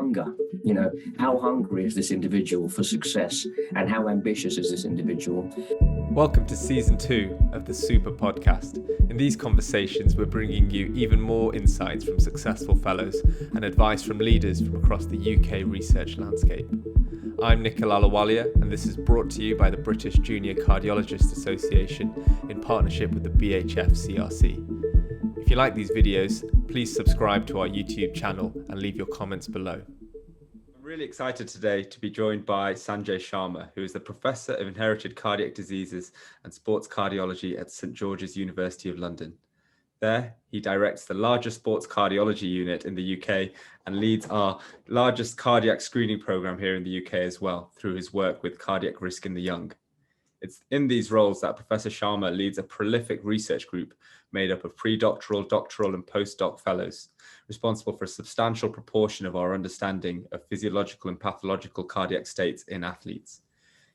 hunger. You know, how hungry is this individual for success, and how ambitious is this individual? Welcome to Season 2 of the sOOPR podcast. In these conversations, we're bringing you even more insights from successful fellows and advice from leaders from across the UK research landscape. I'm Nikhil Alawalia, and this is brought to you by the British Junior Cardiologists Association in partnership with the BHF CRC. If you like these videos, please subscribe to our YouTube channel and leave your comments below. I'm really excited today to be joined by Sanjay Sharma, who is the Professor of Inherited Cardiac Diseases and Sports Cardiology at St George's University of London. There, he directs the largest sports cardiology unit in the UK and leads our largest cardiac screening program here in the UK as well through his work with cardiac risk in the young. It's in these roles that Professor Sharma leads a prolific research group made up of pre-doctoral, doctoral and postdoc fellows, responsible for a substantial proportion of our understanding of physiological and pathological cardiac states in athletes.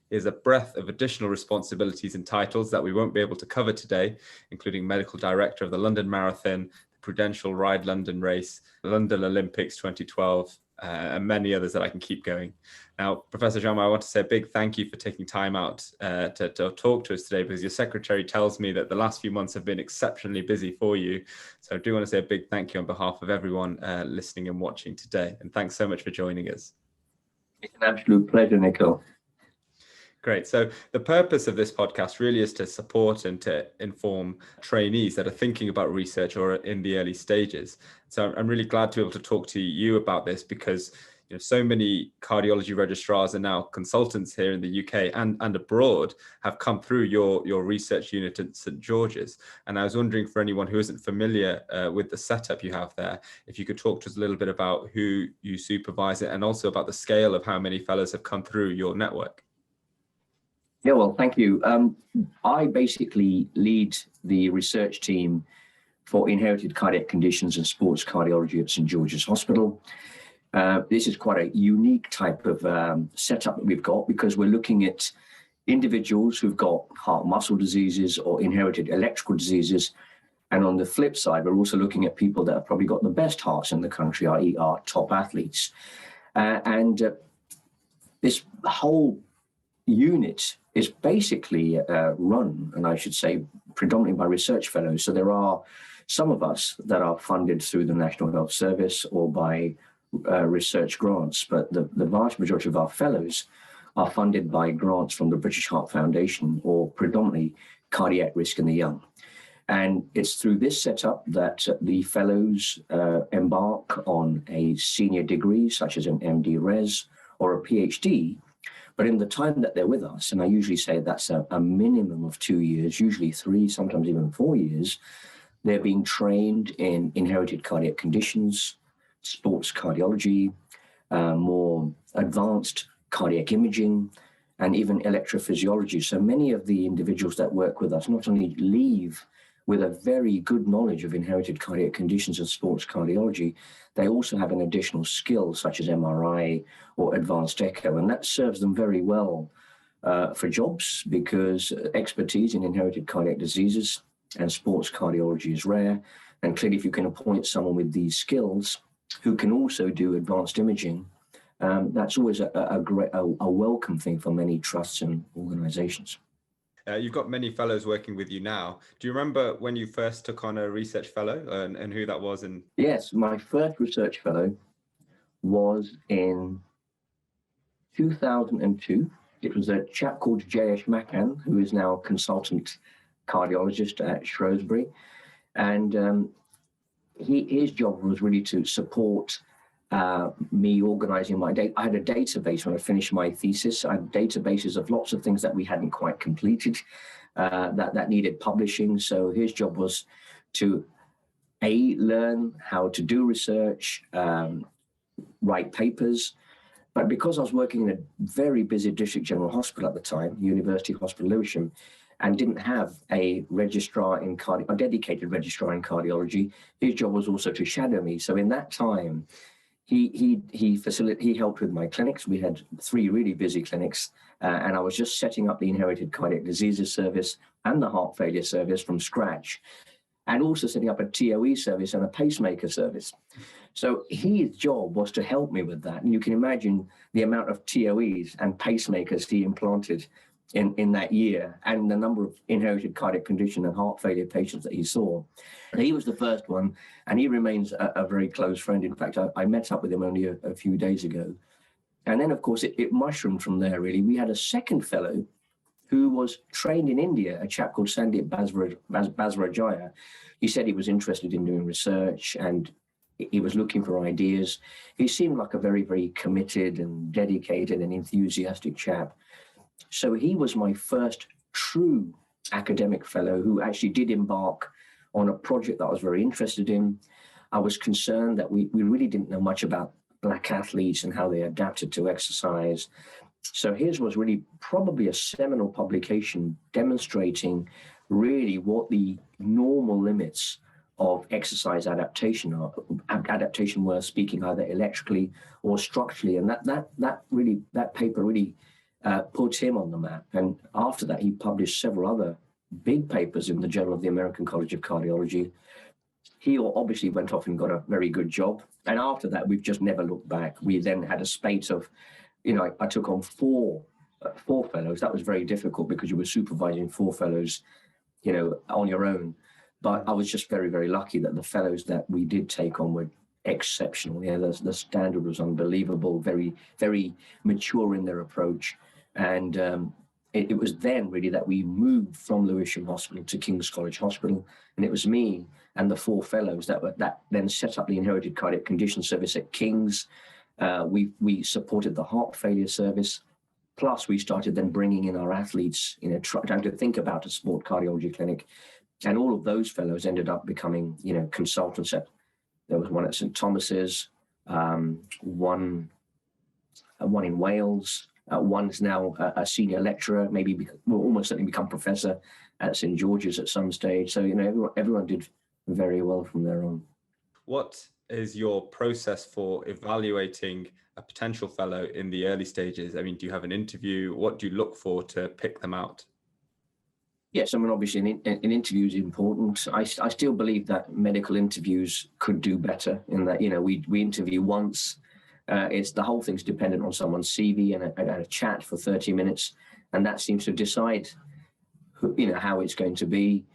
He has a breadth of additional responsibilities and titles that we won't be able to cover today, including Medical Director of the London Marathon, the Prudential Ride London Race, the London Olympics 2012, and many others that I can keep going. Now, Professor Sharma, I want to say a big thank you for taking time out to talk to us today, because your secretary tells me that the last few months have been exceptionally busy for you. So I do want to say a big thank you on behalf of everyone listening and watching today. And thanks so much for joining us. It's an absolute pleasure, Nikhil. Great. So the purpose of this podcast really is to support and to inform trainees that are thinking about research or in the early stages. So I'm really glad to be able to talk to you about this, because so many cardiology registrars are now consultants here in the UK and abroad have come through your research unit at St George's. And I was wondering, for anyone who isn't familiar with the setup you have there, if you could talk to us a little bit about who you supervise it and also about the scale of how many fellows have come through your network. Yeah, well, thank you. I basically lead the research team for inherited cardiac conditions and sports cardiology at St George's Hospital. This is quite a unique type of setup that we've got, because we're looking at individuals who've got heart muscle diseases or inherited electrical diseases. And on the flip side, we're also looking at people that have probably got the best hearts in the country, i.e. our top athletes. This whole unit is basically run, and I should say predominantly by research fellows. So there are some of us that are funded through the National Health Service or by research grants, but the vast majority of our fellows are funded by grants from the British Heart Foundation or predominantly cardiac risk in the young. And it's through this setup that the fellows embark on a senior degree, such as an MD Res or a PhD. But in the time that they're with us, and I usually say that's a minimum of 2 years, usually 3, sometimes even 4 years, they're being trained in inherited cardiac conditions, sports cardiology, more advanced cardiac imaging, and even electrophysiology. So many of the individuals that work with us not only leave with a very good knowledge of inherited cardiac conditions and sports cardiology, they also have an additional skill such as MRI or advanced echo, and that serves them very well for jobs, because expertise in inherited cardiac diseases and sports cardiology is rare. And clearly, if you can appoint someone with these skills who can also do advanced imaging, that's always a welcome thing for many trusts and organizations. You've got many fellows working with you now. Do you remember when you first took on a research fellow and who that was? Yes, my first research fellow was in 2002. It was a chap called Jayesh Makan, who is now a consultant cardiologist at Shrewsbury. And his job was really to support me organizing my data. I had a database when I finished my thesis. I had databases of lots of things that we hadn't quite completed that needed publishing. So his job was to learn how to do research, write papers. But because I was working in a very busy district general hospital at the time, University Hospital Lewisham, and didn't have a registrar in a dedicated registrar in cardiology, his job was also to shadow me. So in that time, he helped with my clinics. We had 3 really busy clinics, and I was just setting up the inherited cardiac diseases service and the heart failure service from scratch. and also setting up a TOE service and a pacemaker service. So his job was to help me with that. And you can imagine the amount of TOEs and pacemakers he implanted in that year, and the number of inherited cardiac condition and heart failure patients that he saw. And he was the first one, and he remains a very close friend. In fact, I met up with him only a few days ago. And then, of course, it mushroomed from there, really. We had a second fellow who was trained in India, a chap called Sandeep Basrajaya. He said he was interested in doing research, and he was looking for ideas. He seemed like a very, very committed and dedicated and enthusiastic chap. So he was my first true academic fellow who actually did embark on a project that I was very interested in. I was concerned that we really didn't know much about Black athletes and how they adapted to exercise. So his was really probably a seminal publication demonstrating really what the normal limits of exercise adaptation were, speaking either electrically or structurally. And that paper really put him on the map. And after that, he published several other big papers in the Journal of the American College of Cardiology. He obviously went off and got a very good job. And after that, we've just never looked back. We then had a spate of, I took on four fellows. That was very difficult because you were supervising four fellows, on your own. But I was just very, very lucky that the fellows that we did take on were exceptional. Yeah, the standard was unbelievable, very, very mature in their approach. And it was then really that we moved from Lewisham Hospital to King's College Hospital. And it was me and the four fellows that then set up the inherited cardiac condition service at King's. We supported the heart failure service. Plus, we started then bringing in our athletes, trying to think about a sport cardiology clinic. And all of those fellows ended up becoming, consultants. There was one at St. Thomas's, one in Wales. One is now a senior lecturer, will almost certainly become professor at St. George's at some stage. So, everyone did very well from there on. What is your process for evaluating a potential fellow in the early stages? I mean, do you have an interview? What do you look for to pick them out? Yes, obviously an interview is important. I still believe that medical interviews could do better in that, we interview once. It's the whole thing's dependent on someone's CV and a chat for 30 minutes. And that seems to decide, how it's going to be.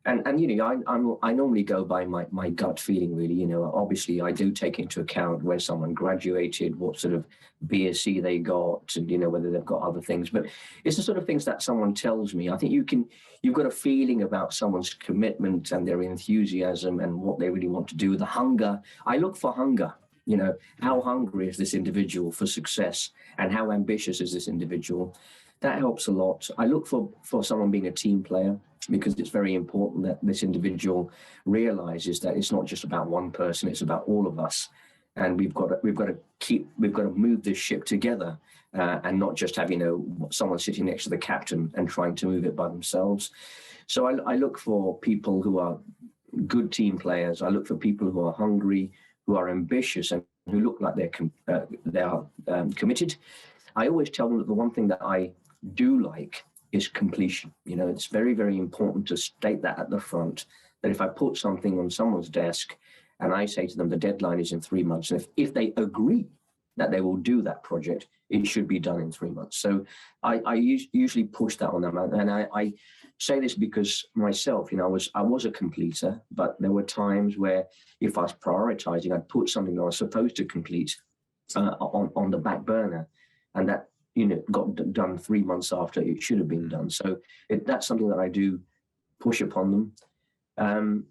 And I normally go by my gut feeling, really. Obviously, I do take into account where someone graduated, what sort of BSc they got, and, whether they've got other things. But it's the sort of things that someone tells me. I think you've got a feeling about someone's commitment and their enthusiasm and what they really want to do, the hunger. I look for hunger. How hungry is this individual for success and how ambitious is this individual? That helps a lot. I look for someone being a team player, because it's very important that this individual realizes that it's not just about one person, it's about all of us. And we've got to move this ship together and not just have, someone sitting next to the captain and trying to move it by themselves. So I look for people who are good team players. I look for people who are hungry, who are ambitious, and who look like they are committed. I always tell them that the one thing that I do like is completion. It's very, very important to state that at the front, that if I put something on someone's desk and I say to them the deadline is in 3 months, and if they agree that they will do that project, it should be done in 3 months. So I usually push that on them. And I say this because myself, I was a completer, but there were times where if I was prioritizing, I'd put something that I was supposed to complete on the back burner, and that got done 3 months after it should have been done. So that's something that I do push upon them.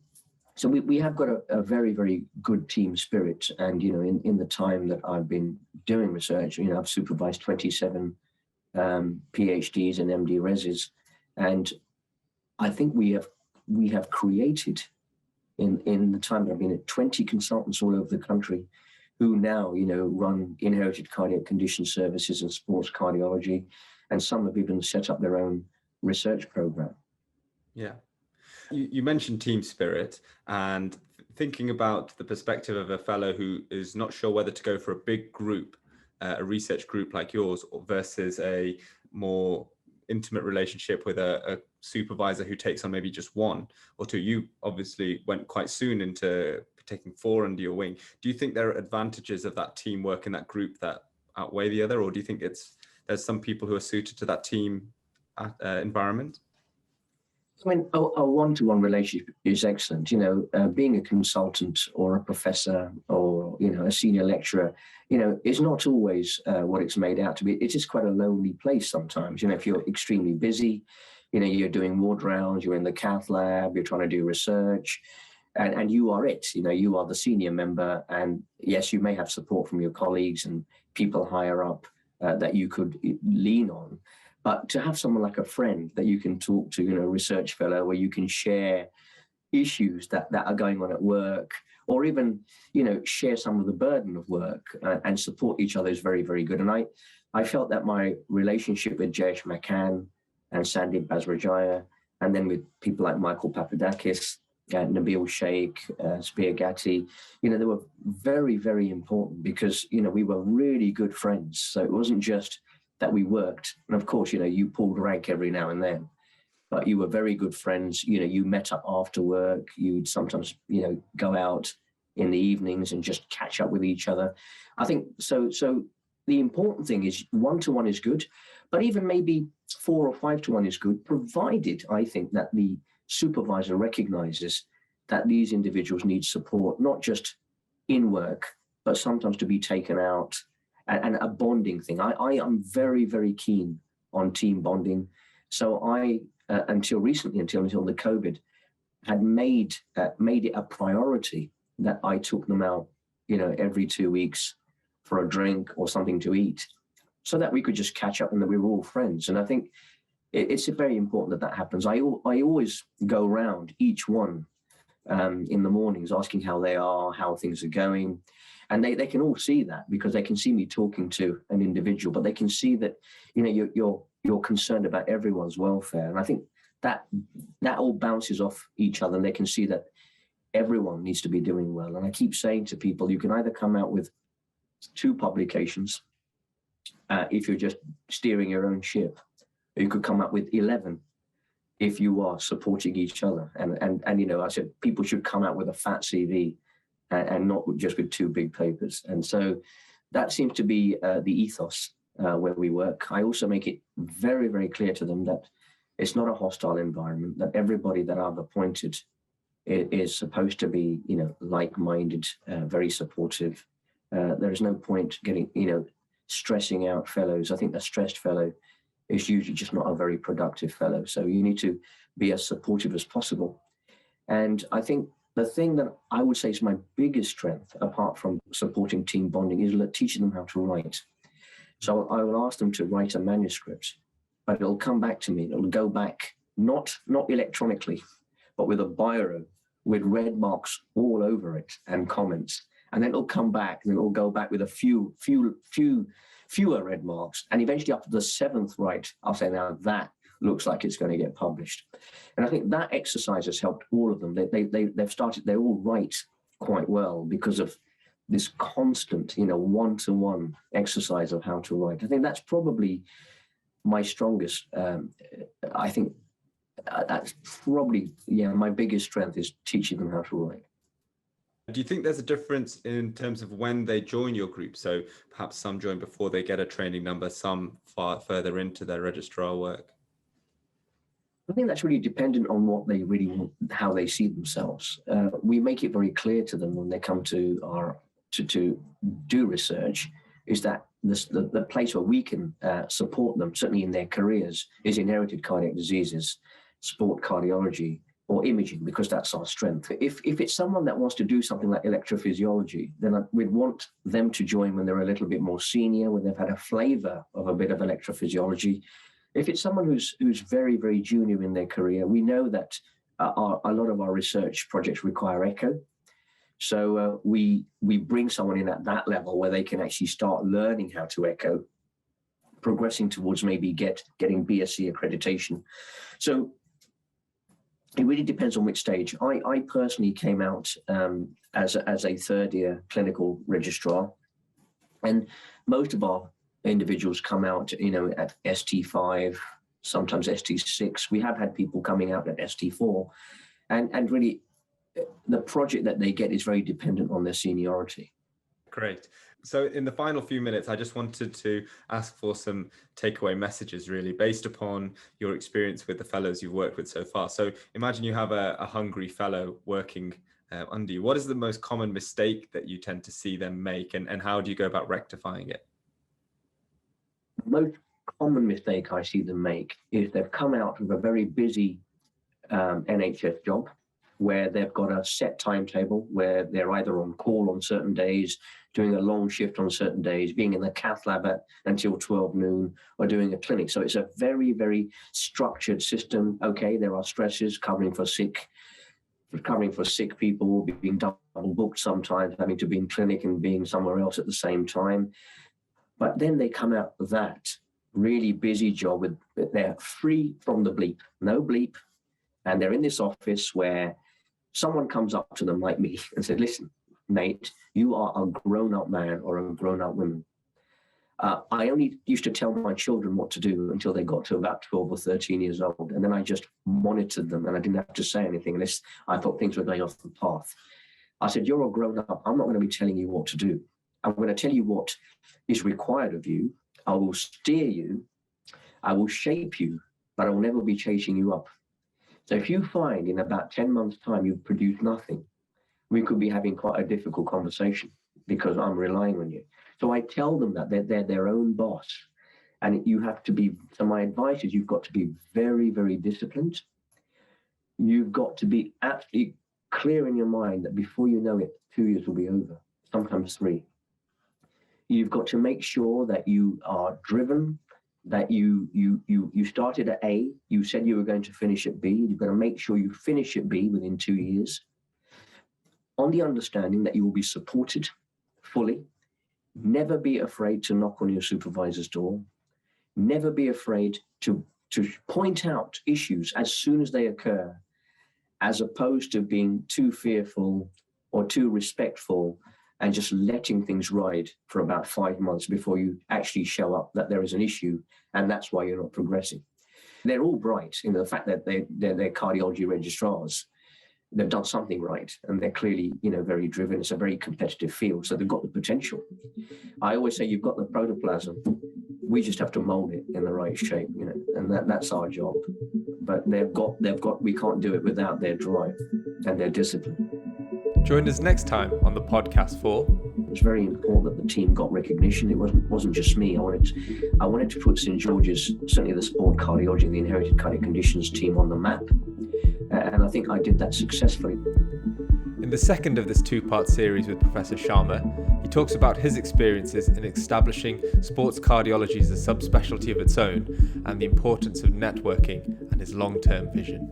So we have got a very, very good team spirit. And, in the time that I've been doing research, I've supervised 27 PhDs and MD Reses. And I think we have created in the time that I've been at 20 consultants all over the country who now, run inherited cardiac condition services and sports cardiology. And some have even set up their own research program. Yeah. You mentioned team spirit, and thinking about the perspective of a fellow who is not sure whether to go for a big group, a research group like yours, versus a more intimate relationship with a supervisor who takes on maybe just one or two. You obviously went quite soon into taking 4 under your wing. Do you think there are advantages of that teamwork in that group that outweigh the other, or do you think there's some people who are suited to that team environment? I mean, a one-to-one relationship is excellent. Being a consultant or a professor or, a senior lecturer, is not always what it's made out to be. It is quite a lonely place sometimes. If you're extremely busy, you're doing ward rounds, you're in the cath lab, you're trying to do research, and you are it. You are the senior member. And yes, you may have support from your colleagues and people higher up that you could lean on. But to have someone like a friend that you can talk to, a research fellow, where you can share issues that are going on at work, or even, share some of the burden of work and support each other is very, very good. And I felt that my relationship with Jayesh McCann and Sandeep Basrajaya, and then with people like Michael Papadakis, Nabil Sheikh, Spear Gatti, they were very, very important because, we were really good friends. So it wasn't just that we worked. And of course, you pulled rank every now and then, but you were very good friends. You met up after work. You'd sometimes, go out in the evenings and just catch up with each other. I think so the important thing is 1-to-1 is good, but even maybe 4 or 5-to-1 is good, provided I think that the supervisor recognizes that these individuals need support, not just in work, but sometimes to be taken out, and a bonding thing. I am very, very keen on team bonding. So I, until recently, until the COVID, had made it a priority that I took them out, every 2 weeks for a drink or something to eat, so that we could just catch up and that we were all friends. And I think it's very important that happens. I always go around each one in the mornings asking how they are, how things are going. And they can all see that because they can see me talking to an individual, but they can see that, you're concerned about everyone's welfare. And I think that all bounces off each other, and they can see that everyone needs to be doing well. And I keep saying to people, you can either come out with 2 publications if you're just steering your own ship, or you could come up with 11 if you are supporting each other. And I said people should come out with a fat CV and not just with 2 big papers. And so that seems to be the ethos where we work. I also make it very, very clear to them that it's not a hostile environment, that everybody that I've appointed is supposed to be, like-minded, very supportive. There is no point getting, stressing out fellows. I think a stressed fellow is usually just not a very productive fellow. So you need to be as supportive as possible. And I think the thing that I would say is my biggest strength, apart from supporting team bonding, is teaching them how to write. So I will ask them to write a manuscript, but it'll come back to me. It'll go back, not electronically, but with a biro with red marks all over it and comments. And then it'll come back, and it'll go back with a fewer red marks. And eventually after the 7th write, I'll say, now that looks like it's going to get published. And I think that exercise has helped all of them. They all write quite well because of this constant, one-to-one exercise of how to write. I think that's probably my strongest. I think that's probably, my biggest strength is teaching them how to write. Do you think there's a difference in terms of when they join your group? So perhaps some join before they get a training number, some far further into their registrar work? I think that's really dependent on what they really want, how they see themselves. We make it very clear to them when they come to to do research, is that the place where we can support them, certainly in their careers, is inherited cardiac diseases, sport cardiology, or imaging, because that's our strength. If it's someone that wants to do something like electrophysiology, then we'd want them to join when they're a little bit more senior, when they've had a flavor of a bit of electrophysiology. If it's someone who's very, very junior in their career, we know that a lot of our research projects require echo. So we bring someone in at that level where they can actually start learning how to echo, progressing towards maybe getting BSc accreditation. So it really depends on which stage. I personally came out as a third-year clinical registrar, and most of our individuals come out, at ST5, sometimes ST6. We have had people coming out at ST4, and really the project that they get is very dependent on their seniority. Great. So in the final few minutes, I just wanted to ask for some takeaway messages, really, based upon your experience with the fellows you've worked with so far. So imagine you have a hungry fellow working under you. What is the most common mistake that you tend to see them make, and how do you go about rectifying it? The most common mistake I see them make is they've come out of a very busy NHS job, where they've got a set timetable, where they're either on call on certain days, doing a long shift on certain days, being in the cath lab until 12 noon, or doing a clinic. So it's a very, very structured system. Okay, there are stresses, covering for sick people, being double booked sometimes, having to be in clinic and being somewhere else at the same time. But then they come out of that really busy job with, they're free from the bleep, no bleep. And they're in this office where someone comes up to them like me and said, listen, mate, you are a grown-up man or a grown-up woman. I only used to tell my children what to do until they got to about 12 or 13 years old. And then I just monitored them and I didn't have to say anything unless I thought things were going off the path. I said, you're a grown-up. I'm not going to be telling you what to do. I'm going to tell you what is required of you. I will steer you. I will shape you, but I will never be chasing you up. So if you find in about 10 months' time you've produced nothing, we could be having quite a difficult conversation because I'm relying on you. So I tell them that they're their own boss. And you have to be, so my advice is you've got to be very, very disciplined. You've got to be absolutely clear in your mind that before you know it, 2 years will be over, sometimes 3. You've got to make sure that you are driven, that you started at A, you said you were going to finish at B, you've got to make sure you finish at B within 2 years, on the understanding that you will be supported fully. Never be afraid to knock on your supervisor's door. Never be afraid to point out issues as soon as they occur, as opposed to being too fearful or too respectful and just letting things ride for about 5 months before you actually show up that there is an issue, and that's why you're not progressing. They're all bright in the fact that they're cardiology registrars. They've done something right, and they're clearly, very driven. It's a very competitive field, so they've got the potential. I always say you've got the protoplasm. We just have to mold it in the right shape, and that's our job. But they've got. We can't do it without their drive and their discipline. Join us next time on the podcast for. It's very important that the team got recognition. It wasn't just me. I wanted to put St George's, certainly the sport cardiology and the inherited cardiac conditions team, on the map. And I think I did that successfully. In the second of this 2-part series with Professor Sharma, he talks about his experiences in establishing sports cardiology as a subspecialty of its own and the importance of networking and his long-term vision.